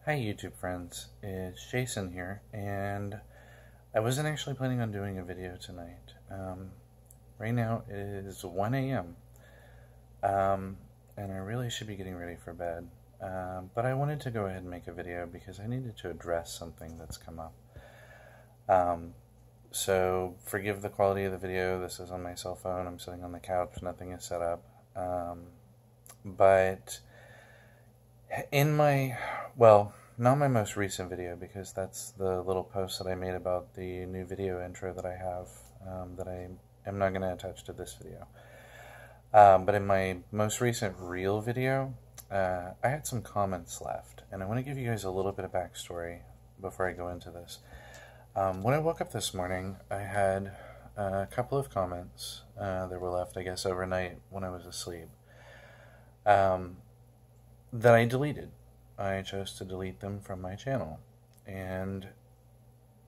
Hi YouTube friends, it's Jason here, and I wasn't actually planning on doing a video tonight. Right now it is 1 a.m., and I really should be getting ready for bed, but I wanted to go ahead and make a video because I needed to address something that's come up. So forgive the quality of the video. This is on my cell phone. I'm sitting on the couch, nothing is set up, but in my, well, not my most recent video, because that's the little post that I made about the new video intro that I have, that I am not going to attach to this video. But in my most recent real video, I had some comments left, and I want to give you guys a little bit of backstory before I go into this. When I woke up this morning, I had a couple of comments that were left, I guess, overnight when I was asleep, that I deleted. I chose to delete them from my channel, and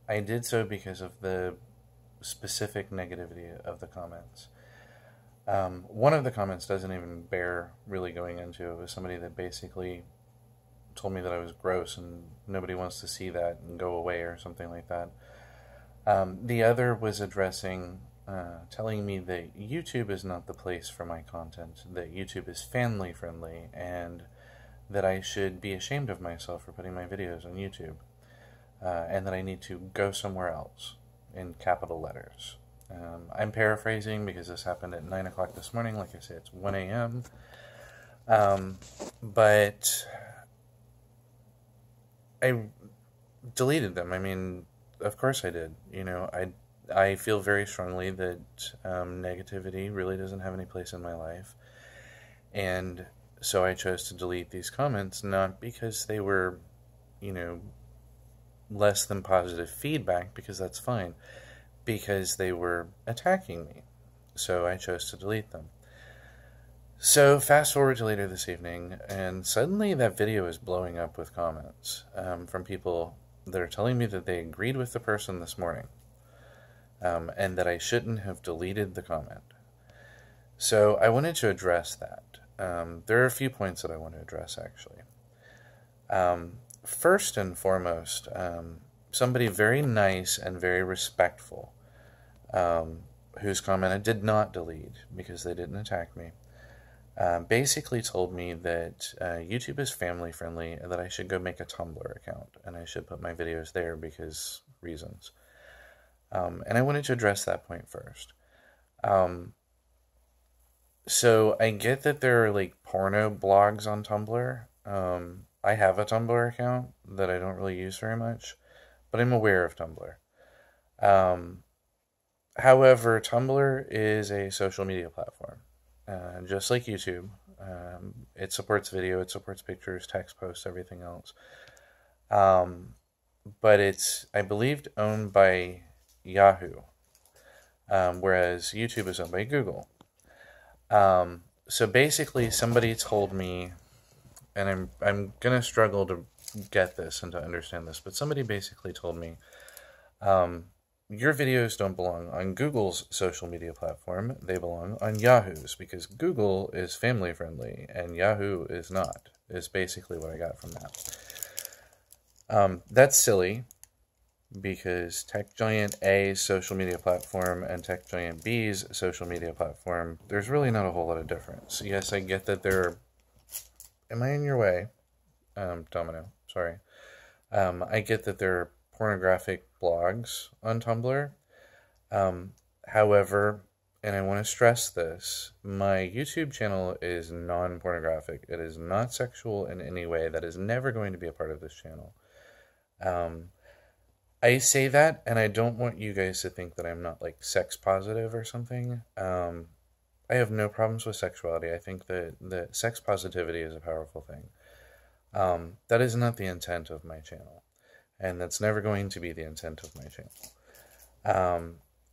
I did so because of the specific negativity of the comments. One of the comments doesn't even bear really going into. It was somebody that basically told me that I was gross and nobody wants to see that and go away or something like that. The other was addressing, telling me that YouTube is not the place for my content, that YouTube is family friendly, and that I should be ashamed of myself for putting my videos on YouTube, and that I need to go somewhere else, in capital letters. I'm paraphrasing because this happened at 9 o'clock this morning. Like I said, it's 1 a.m. But I deleted them. I mean, of course I did. You know, I feel very strongly that negativity really doesn't have any place in my life, and so I chose to delete these comments, not because they were, you know, less than positive feedback, because that's fine, because they were attacking me. So I chose to delete them. So fast forward to later this evening, and suddenly that video is blowing up with comments from people that are telling me that they agreed with the person this morning, and that I shouldn't have deleted the comment. So I wanted to address that. There are a few points that I want to address, actually. First and foremost, somebody very nice and very respectful, whose comment I did not delete because they didn't attack me, basically told me that YouTube is family friendly and that I should go make a Tumblr account and I should put my videos there because reasons. And I wanted to address that point first. So I get that there are like porno blogs on Tumblr. I have a Tumblr account that I don't really use very much, but I'm aware of Tumblr. However, Tumblr is a social media platform, just like YouTube. It supports video, it supports pictures, text posts, everything else. But it's, I believe, owned by Yahoo, whereas YouTube is owned by Google. So basically somebody told me, and I'm gonna struggle to get this and to understand this, but somebody basically told me, your videos don't belong on Google's social media platform, they belong on Yahoo's, because Google is family friendly and Yahoo is not, is basically what I got from that. That's silly, because Tech Giant A's social media platform and Tech Giant B's social media platform, there's really not a whole lot of difference. Yes, I get that there are... Am I in your way? Domino, sorry. I get that there are pornographic blogs on Tumblr. However, and I want to stress this, my YouTube channel is non-pornographic. It is not sexual in any way. That is never going to be a part of this channel. I say that, and I don't want you guys to think that I'm not, like, sex positive or something. I have no problems with sexuality. I think that sex positivity is a powerful thing. That is not the intent of my channel, and that's never going to be the intent of my channel.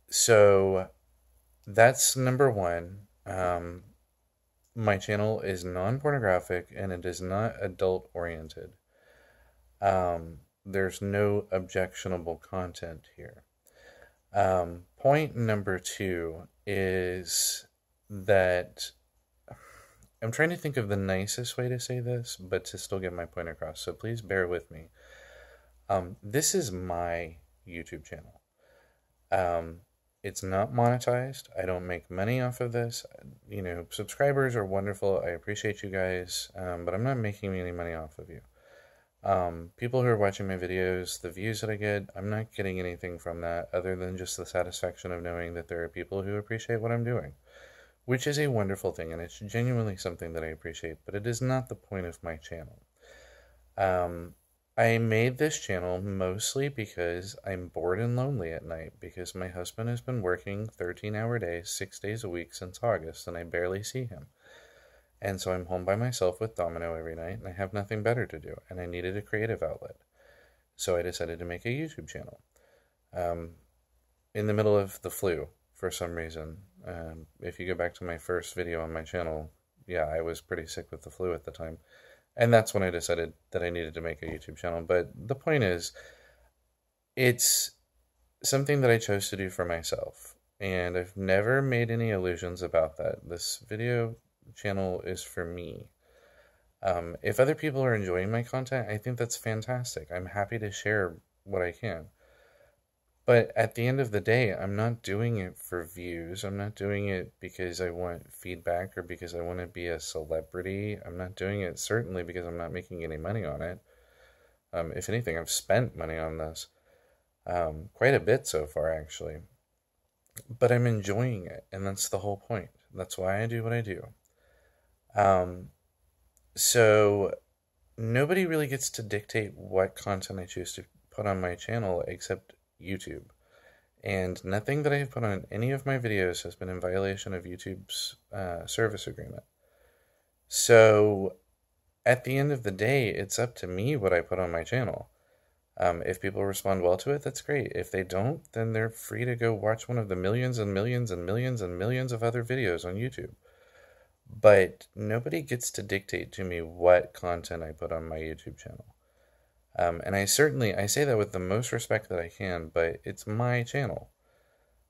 So that's number one. My channel is non-pornographic, and it is not adult-oriented. There's no objectionable content here. Point number two is that I'm trying to think of the nicest way to say this, but to still get my point across. So please bear with me. This is my YouTube channel. It's not monetized. I don't make money off of this. You know, subscribers are wonderful. I appreciate you guys, but I'm not making any money off of you. People who are watching my videos, the views that I get, I'm not getting anything from that other than just the satisfaction of knowing that there are people who appreciate what I'm doing, which is a wonderful thing, and it's genuinely something that I appreciate, but it is not the point of my channel. I made this channel mostly because I'm bored and lonely at night because my husband has been working 13-hour days, 6 days a week since August, and I barely see him. And so I'm home by myself with Domino every night, and I have nothing better to do, and I needed a creative outlet. So I decided to make a YouTube channel. In the middle of the flu, for some reason. If you go back to my first video on my channel, yeah, I was pretty sick with the flu at the time. And that's when I decided that I needed to make a YouTube channel. But the point is, it's something that I chose to do for myself. And I've never made any illusions about that. This video channel is for me. If other people are enjoying my content, I think that's fantastic. I'm happy to share what I can. But at the end of the day, I'm not doing it for views. I'm not doing it because I want feedback or because I want to be a celebrity. I'm not doing it certainly because I'm not making any money on it. If anything, I've spent money on this. Quite a bit so far, actually. But I'm enjoying it, and that's the whole point. That's why I do what I do. So nobody really gets to dictate what content I choose to put on my channel except YouTube. And nothing that I have put on any of my videos has been in violation of YouTube's service agreement. So at the end of the day, it's up to me what I put on my channel. If people respond well to it, that's great. If they don't, then they're free to go watch one of the millions and millions and millions and millions of other videos on YouTube. But nobody gets to dictate to me what content I put on my YouTube channel. And I say that with the most respect that I can, but it's my channel.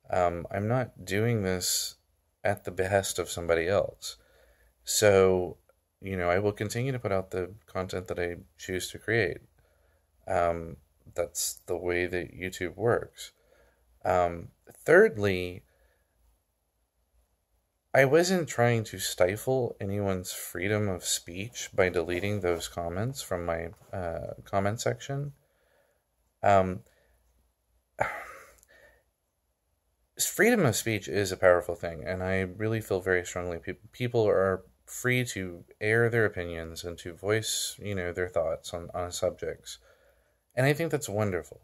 I'm not doing this at the behest of somebody else. So, you know, I will continue to put out the content that I choose to create. That's the way that YouTube works. Thirdly, I wasn't trying to stifle anyone's freedom of speech by deleting those comments from my comment section. Freedom of speech is a powerful thing, and I really feel very strongly people are free to air their opinions and to voice, you know, their thoughts on subjects. And I think that's wonderful.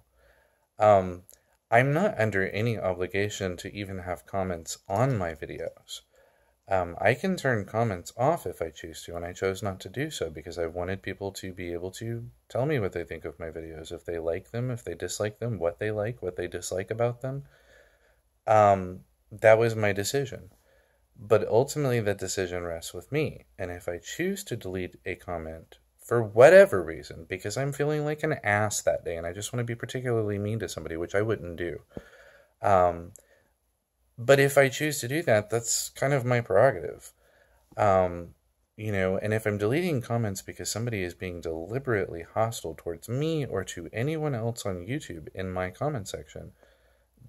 I'm not under any obligation to even have comments on my videos. I can turn comments off if I choose to, and I chose not to do so because I wanted people to be able to tell me what they think of my videos, if they like them, if they dislike them, what they like, what they dislike about them. That was my decision. But ultimately, that decision rests with me, and if I choose to delete a comment for whatever reason, because I'm feeling like an ass that day, and I just want to be particularly mean to somebody, which I wouldn't do. But if I choose to do that, that's kind of my prerogative. You know, and if I'm deleting comments because somebody is being deliberately hostile towards me or to anyone else on YouTube in my comment section,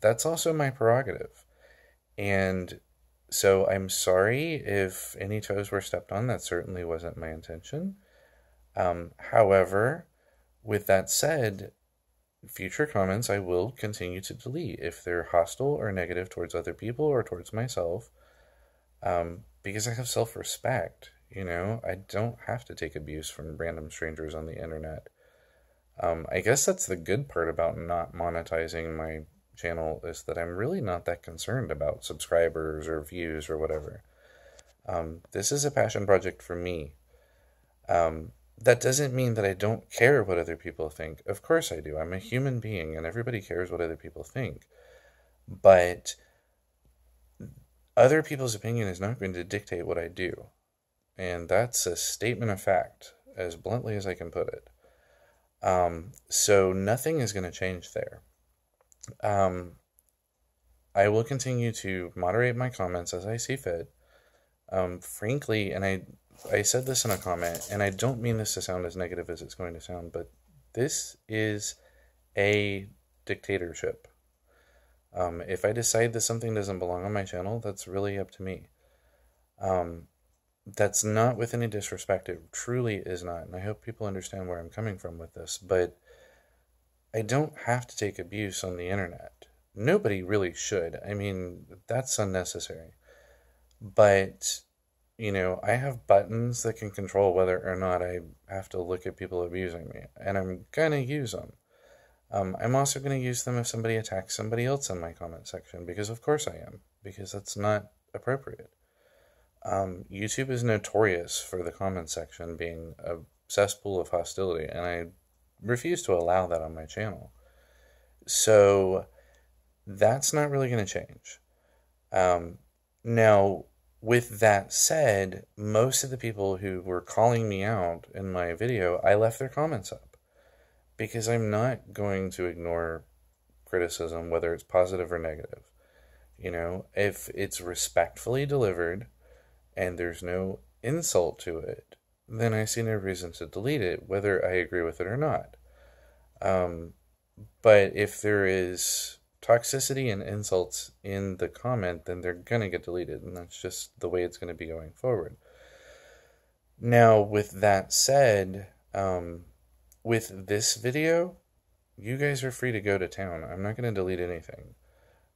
that's also my prerogative. And so I'm sorry if any toes were stepped on. That certainly wasn't my intention. However, with that said, future comments I will continue to delete if they're hostile or negative towards other people or towards myself, because I have self-respect. You know, I don't have to take abuse from random strangers on the internet. I guess that's the good part about not monetizing my channel, is that I'm really not that concerned about subscribers or views or whatever. This is a passion project for me. That doesn't mean that I don't care what other people think. Of course I do. I'm a human being, and everybody cares what other people think. But other people's opinion is not going to dictate what I do. And that's a statement of fact, as bluntly as I can put it. So nothing is going to change there. I will continue to moderate my comments as I see fit. Frankly, and I I said this in a comment, and I don't mean this to sound as negative as it's going to sound, but this is a dictatorship. If I decide that something doesn't belong on my channel, that's really up to me. That's not with any disrespect. It truly is not. And I hope people understand where I'm coming from with this. But I don't have to take abuse on the internet. Nobody really should. I mean, that's unnecessary. But, you know, I have buttons that can control whether or not I have to look at people abusing me. And I'm going to use them. I'm also going to use them if somebody attacks somebody else in my comment section. Because of course I am. Because that's not appropriate. YouTube is notorious for the comment section being a cesspool of hostility, and I refuse to allow that on my channel. So that's not really going to change. Now, with that said, most of the people who were calling me out in my video, I left their comments up because I'm not going to ignore criticism, whether it's positive or negative. You know, if it's respectfully delivered and there's no insult to it, then I see no reason to delete it, whether I agree with it or not. But if there is toxicity and insults in the comment, then they're going to get deleted, and that's just the way it's going to be going forward. Now, with that said, with this video, you guys are free to go to town. I'm not going to delete anything.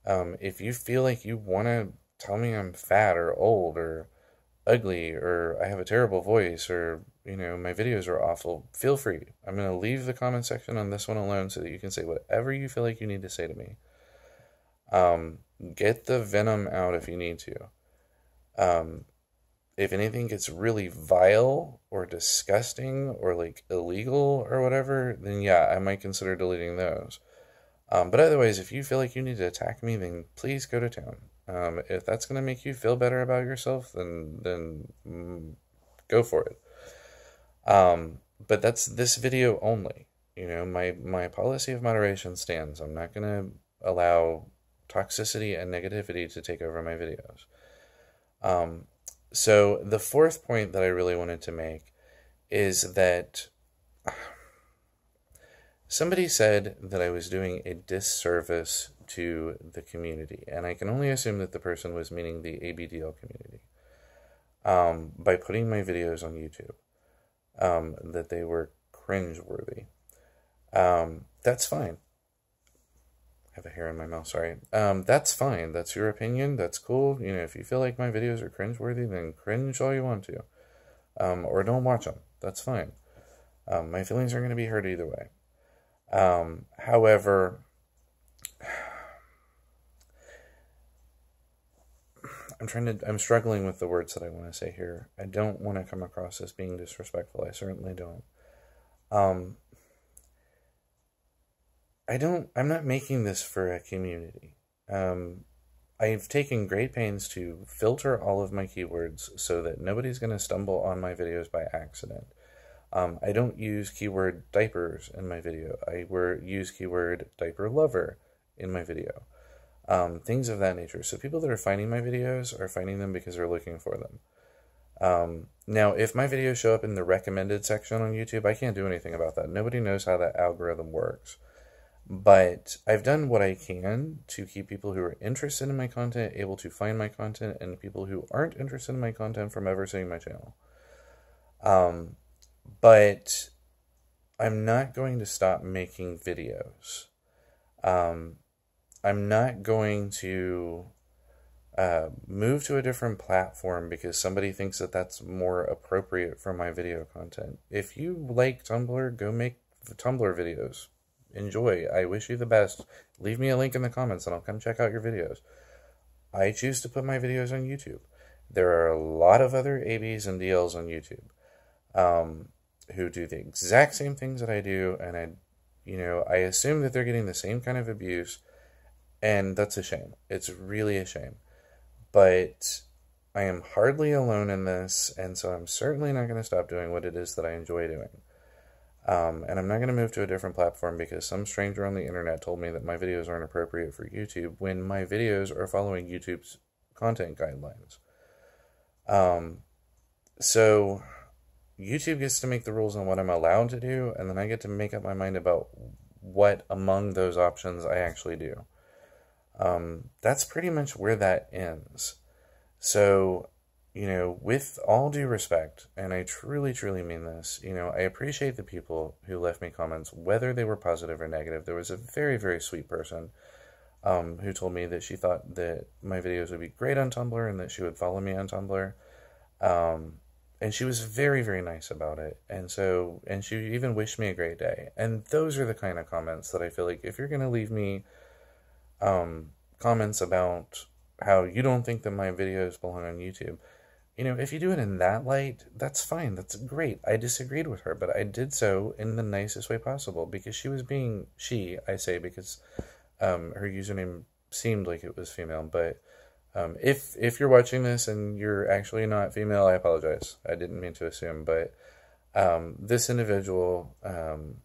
If you feel like you want to tell me I'm fat or old or ugly or I have a terrible voice or, you know, my videos are awful, feel free. I'm going to leave the comment section on this one alone so that you can say whatever you feel like you need to say to me. Get the venom out if you need to. If anything gets really vile or disgusting or like illegal or whatever, then yeah, I might consider deleting those. But otherwise, if you feel like you need to attack me, then please go to town. If that's going to make you feel better about yourself, then go for it. But that's this video only. You know, my policy of moderation stands. I'm not going to allow toxicity and negativity to take over my videos. So the fourth point that I really wanted to make is that somebody said that I was doing a disservice to the community, and I can only assume that the person was meaning the ABDL community, by putting my videos on YouTube, that they were cringeworthy. That's fine. I have a hair in my mouth, sorry. That's fine. That's your opinion. That's cool. You know, if you feel like my videos are cringeworthy, then cringe all you want to. Or don't watch them. That's fine. My feelings are going to be hurt either way. However, I'm struggling with the words that I want to say here. I don't want to come across as being disrespectful. I certainly don't. I'm not making this for a community. I've taken great pains to filter all of my keywords so that nobody's going to stumble on my videos by accident. I don't use keyword diapers in my video. I use keyword diaper lover in my video. Things of that nature. So people that are finding my videos are finding them because they're looking for them. Now, if my videos show up in the recommended section on YouTube, I can't do anything about that. Nobody knows how that algorithm works. But I've done what I can to keep people who are interested in my content able to find my content, and people who aren't interested in my content from ever seeing my channel. But I'm not going to stop making videos. I'm not going to move to a different platform because somebody thinks that that's more appropriate for my video content. If you like Tumblr, go make Tumblr videos. Enjoy. I wish you the best. Leave me a link in the comments and I'll come check out your videos. I choose to put my videos on YouTube. There are a lot of other ABs and DLs on YouTube who do the exact same things that I do, and I assume that they're getting the same kind of abuse, and that's a shame. It's really a shame. But I am hardly alone in this, and so I'm certainly not going to stop doing what it is that I enjoy doing. And I'm not going to move to a different platform because some stranger on the internet told me that my videos aren't appropriate for YouTube when my videos are following YouTube's content guidelines. So YouTube gets to make the rules on what I'm allowed to do, and then I get to make up my mind about what among those options I actually do. That's pretty much where that ends. So, with all due respect, and I truly, truly mean this, I appreciate the people who left me comments, whether they were positive or negative. There was a very, very sweet person who told me that she thought that my videos would be great on Tumblr and that she would follow me on Tumblr. And she was very, very nice about it. And she even wished me a great day. And those are the kind of comments that I feel like if you're going to leave me comments about how you don't think that my videos belong on YouTube, if you do it in that light, that's fine. That's great. I disagreed with her, but I did so in the nicest way possible because I say because her username seemed like it was female, but if you're watching this and you're actually not female, I apologize. I didn't mean to assume, but this individual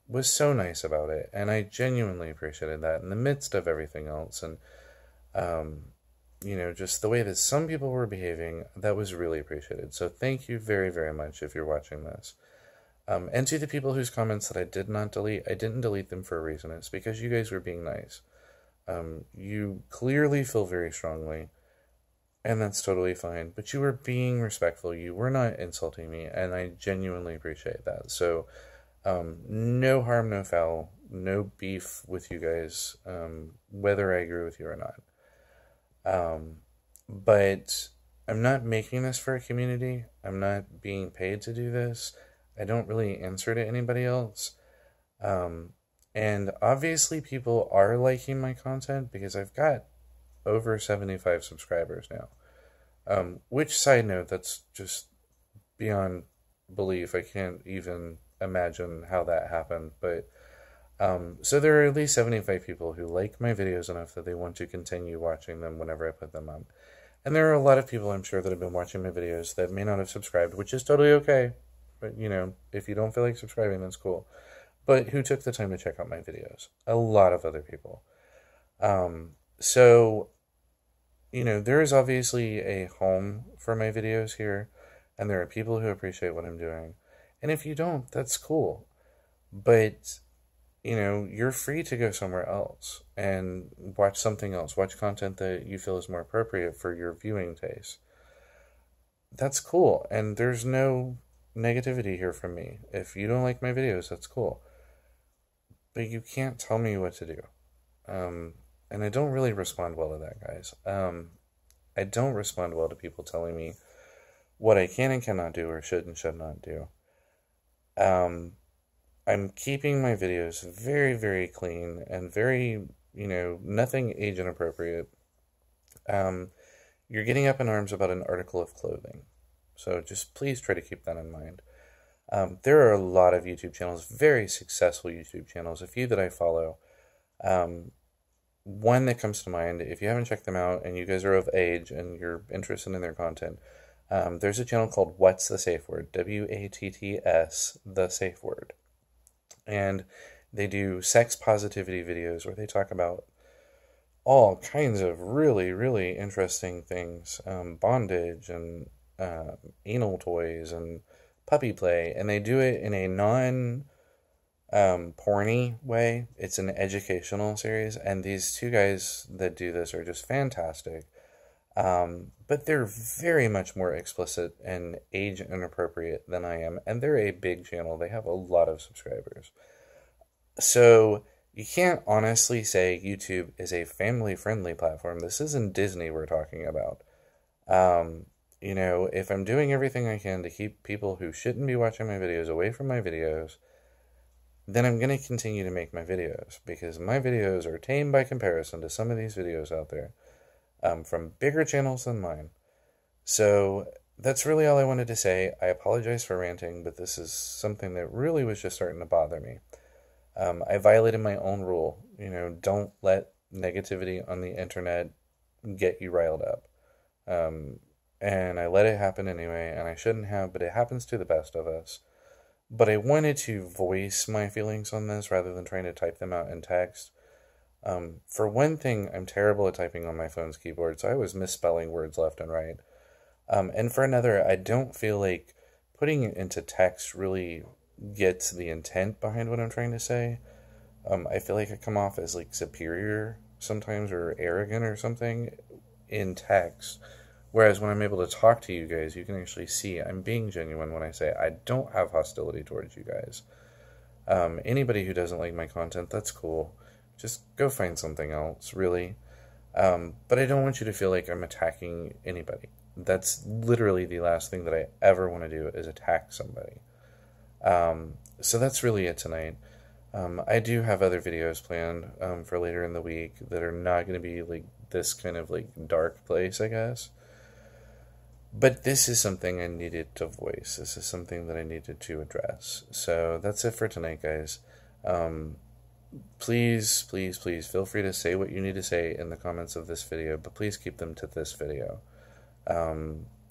was so nice about it, and I genuinely appreciated that in the midst of everything else, and just the way that some people were behaving, that was really appreciated. So thank you very, very much if you're watching this. And to the people whose comments that I did not delete, I didn't delete them for a reason. It's because you guys were being nice. You clearly feel very strongly, and that's totally fine, but you were being respectful. You were not insulting me, and I genuinely appreciate that. So, no harm, no foul, no beef with you guys, whether I agree with you or not. But I'm not making this for a community. I'm not being paid to do this. I don't really answer to anybody else. And obviously people are liking my content because I've got over 75 subscribers now. Which, side note, that's just beyond belief. I can't even imagine how that happened. But so there are at least 75 people who like my videos enough that they want to continue watching them whenever I put them up. And there are a lot of people, I'm sure, that have been watching my videos that may not have subscribed, which is totally okay. But, if you don't feel like subscribing, that's cool. But who took the time to check out my videos? A lot of other people. So, there is obviously a home for my videos here, and there are people who appreciate what I'm doing. And if you don't, that's cool. But, you're free to go somewhere else and watch something else. Watch content that you feel is more appropriate for your viewing taste. That's cool. And there's no negativity here from me. If you don't like my videos, that's cool. But you can't tell me what to do. And I don't really respond well to that, guys. I don't respond well to people telling me what I can and cannot do or should and should not do. I'm keeping my videos very, very clean and very, nothing age inappropriate. You're getting up in arms about an article of clothing. So just please try to keep that in mind. There are a lot of YouTube channels, very successful YouTube channels, a few that I follow. One that comes to mind, if you haven't checked them out and you guys are of age and you're interested in their content, there's a channel called What's the Safe Word? WATTS, the Safe Word. And they do sex positivity videos where they talk about all kinds of really, really interesting things, bondage and anal toys and puppy play, and they do it in a non-porny way. It's an educational series, and these two guys that do this are just fantastic. But they're very much more explicit and age inappropriate than I am, and they're a big channel. They have a lot of subscribers. So you can't honestly say YouTube is a family-friendly platform. This isn't Disney we're talking about. If I'm doing everything I can to keep people who shouldn't be watching my videos away from my videos, then I'm going to continue to make my videos, because my videos are tame by comparison to some of these videos out there, from bigger channels than mine. So that's really all I wanted to say. I apologize for ranting, but this is something that really was just starting to bother me. I violated my own rule. Don't let negativity on the internet get you riled up. And I let it happen anyway, and I shouldn't have, but it happens to the best of us. But I wanted to voice my feelings on this rather than trying to type them out in text. For one thing, I'm terrible at typing on my phone's keyboard, so I was misspelling words left and right. And for another, I don't feel like putting it into text really gets the intent behind what I'm trying to say. I feel like I come off as like superior sometimes or arrogant or something in text. Whereas when I'm able to talk to you guys, you can actually see I'm being genuine when I say I don't have hostility towards you guys. Anybody who doesn't like my content, that's cool. Just go find something else, really. But I don't want you to feel like I'm attacking anybody. That's literally the last thing that I ever want to do is attack somebody. So that's really it tonight. I do have other videos planned for later in the week that are not going to be like this kind of like dark place, I guess. But this is something I needed to voice. This is something that I needed to address. So that's it for tonight, guys. Please, please, please feel free to say what you need to say in the comments of this video, but please keep them to this video.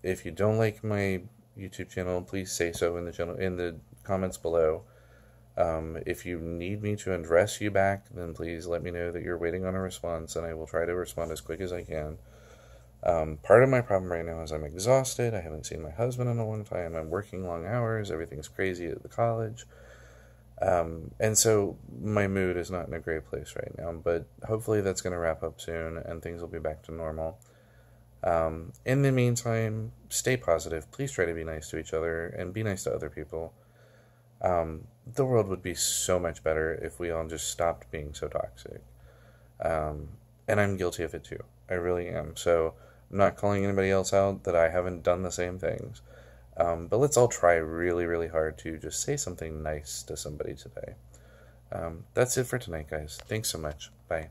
If you don't like my YouTube channel, please say so in the comments below. If you need me to address you back, then please let me know that you're waiting on a response, and I will try to respond as quick as I can. Part of my problem right now is I'm exhausted. I haven't seen my husband in a long time. I'm working long hours. Everything's crazy at the college. And so my mood is not in a great place right now, but hopefully that's going to wrap up soon and things will be back to normal. In the meantime, stay positive. Please try to be nice to each other and be nice to other people. The world would be so much better if we all just stopped being so toxic. And I'm guilty of it too. I really am. So I'm not calling anybody else out that I haven't done the same things. But let's all try really, really hard to just say something nice to somebody today. That's it for tonight, guys. Thanks so much. Bye.